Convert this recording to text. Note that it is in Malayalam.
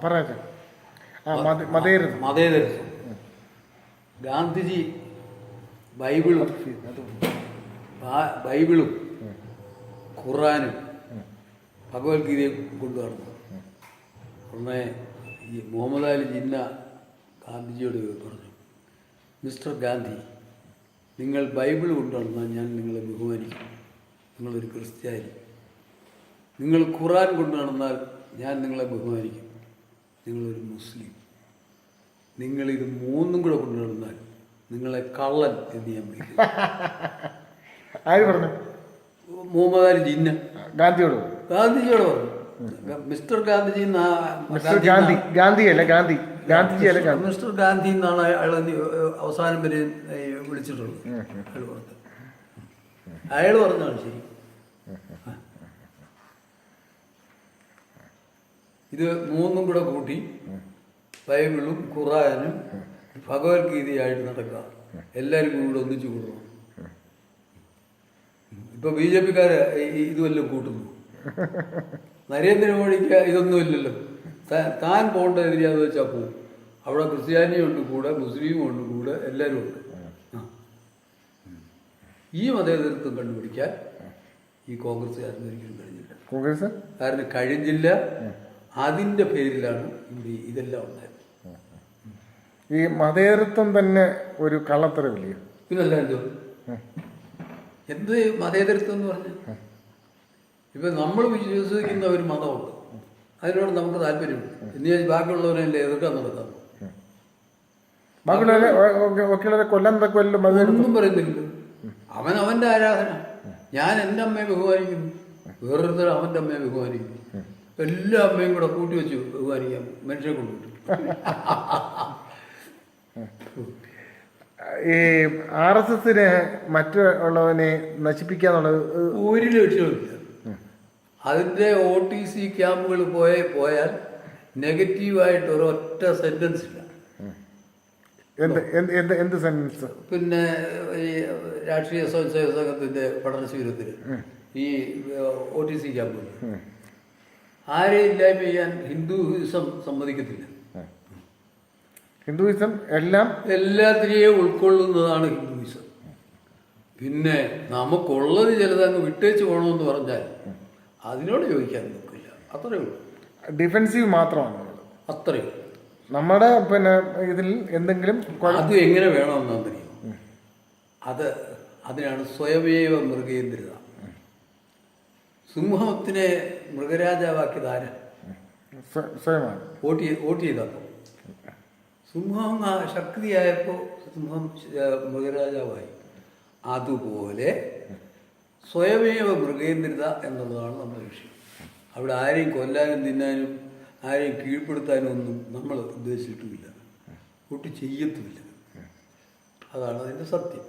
പറയാ മതേതരത്വം. ഗാന്ധിജി ബൈബിളും ബൈബിളും ഖുറാനും ഭഗവത്ഗീതയും കൊണ്ടുവന്നു. ഉടനെ ഈ മുഹമ്മദ് അലി ജിന്ന ഗാന്ധിജിയോട് പറഞ്ഞു, മിസ്റ്റർ ഗാന്ധി, നിങ്ങൾ ബൈബിൾ കൊണ്ടുവന്നാൽ ഞാൻ നിങ്ങളെ ബഹുമാനിക്കും, നിങ്ങളൊരു ക്രിസ്ത്യാനി. നിങ്ങൾ ഖുറാൻ കൊണ്ടു നടന്നാൽ ഞാൻ നിങ്ങളെ ബഹുമാനിക്കും, നിങ്ങളൊരു മുസ്ലിം. നിങ്ങളിത് മൂന്നും കൂടെ കൊണ്ടു നടന്നാൽ നിങ്ങളെ കള്ളൻ എന്ന് ഞാൻ വിളിക്കും. ആര് പറഞ്ഞു? മുഹമ്മദ് അലി ജിന്ന ഗാന്ധിജിയോട് പറഞ്ഞു. മിസ്റ്റർ ഗാന്ധിജി ഗാന്ധിജിയല്ല മിസ്റ്റർ ഗാന്ധി എന്നാണ് അയാൾ അവസാനം വരെ വിളിച്ചിട്ടുള്ളത്. അയാൾ പറഞ്ഞാണ് ശരി. ഇത് മൂന്നും കൂടെ കൂട്ടി ബൈബിളും ഖുറാനും ഭഗവത്ഗീതയായിട്ട് നടക്കുക. എല്ലാവരും കൂടെ ഒന്നിച്ചു കൂടണം. ഇപ്പൊ BJP ഇതുവല്ലം കൂട്ടുന്നു. നരേന്ദ്രമോദിക്ക് ഇതൊന്നുമില്ലല്ലോ. താൻ പോകേണ്ട എതിരാന്ന് വെച്ചാൽ പോകും. അവിടെ ക്രിസ്ത്യാനിയും ഉണ്ട് കൂടെ, മുസ്ലിമും ഉണ്ട് കൂടെ, എല്ലാവരും ഉണ്ട്. ഈ മതേതരത്വം കണ്ടുപിടിക്കാൻ ഈ കോൺഗ്രസ്സുകാരന് ഒരിക്കലും കഴിഞ്ഞില്ല. അതിൻ്റെ പേരിലാണ് ഇവിടെ ഇതെല്ലാം ഉണ്ടായത്. ഈ മതേതരത്വം തന്നെ ഒരു കള്ളത്തരവില്ലേ? പിന്നല്ല എന്ത് മതേതരത്വം എന്ന് പറഞ്ഞു? ഇപ്പൊ നമ്മൾ വിശ്വസിക്കുന്ന ഒരു മതമുണ്ട്, അതിനോട് നമുക്ക് താല്പര്യമുണ്ട്. ഇനി ബാക്കിയുള്ളവരല്ലേ എതിർക്കാൻ നടത്താം. ഒന്നും പറയുന്നില്ല. അവൻ അവന്റെ ആരാധന. ഞാൻ എൻ്റെ അമ്മയെ ബഹുമാനിക്കുന്നു, വേറൊരുത്തരം അവൻ്റെ അമ്മയെ ബഹുമാനിക്കുന്നു. എല്ലാ അമ്മയും കൂടെ കൂട്ടി വെച്ച് ബഹുമാനിക്കാം മനുഷ്യരെ കൊണ്ടുപോയി. ഈ RSSന് മറ്റുള്ളവനെ നശിപ്പിക്കാന്നുള്ളത് ഒരു ലക്ഷ്യമില്ല. അതിൻ്റെ OTC ക്യാമ്പുകൾ പോയാൽ നെഗറ്റീവായിട്ട് ഒരൊറ്റ സെന്റൻസ് ഇല്ല. എന്ത് സെന്റൻസ്? പിന്നെ ഈ രാഷ്ട്രീയ സ്വയംസേവക സംഘത്തിൻ്റെ പഠനശീലത്തിൽ ഈ OTC ക്യാമ്പുകൾ ആരെയും ഇല്ലായ്മ ചെയ്യാൻ ഹിന്ദുയിസം സമ്മതിക്കത്തില്ല. ഹിന്ദുയിസം എല്ലാത്തിനെയും ഉൾക്കൊള്ളുന്നതാണ് ഹിന്ദുയിസം. പിന്നെ നമുക്കുള്ളത് ചിലതങ്ങ് വിട്ടേച്ച് പോകണമെന്ന് പറഞ്ഞാൽ അതിനോട് ചോദിക്കാൻ നോക്കില്ല. അത്രയേ ഉള്ളൂ. ഡിഫെൻസീവ് മാത്രമാണ് അത്രയും. നമ്മുടെ പിന്നെ ഇതിൽ എന്തെങ്കിലും അത് എങ്ങനെ വേണമെന്നറിയും. അതിനാണ് സ്വയമേവ മൃഗേന്ദ്രിത. സിംഹത്തിനെ മൃഗരാജാവാക്കിയത് ആരാ? വോട്ട് ചെയ്തപ്പോൾ സിംഹം ശക്തിയായപ്പോൾ സിംഹം മൃഗരാജാവായി. അതുപോലെ സ്വയമേവ മൃഗേന്ദ്രിത എന്നുള്ളതാണ് നമ്മുടെ വിഷയം. അവിടെ ആരെയും കൊല്ലാനും തിന്നാനും ആരെയും കീഴ്പ്പെടുത്താനും ഒന്നും നമ്മൾ ഉദ്ദേശിച്ചിട്ടുമില്ല, വോട്ട് ചെയ്യത്തുമില്ല. അതാണ് അതിൻ്റെ സത്യം.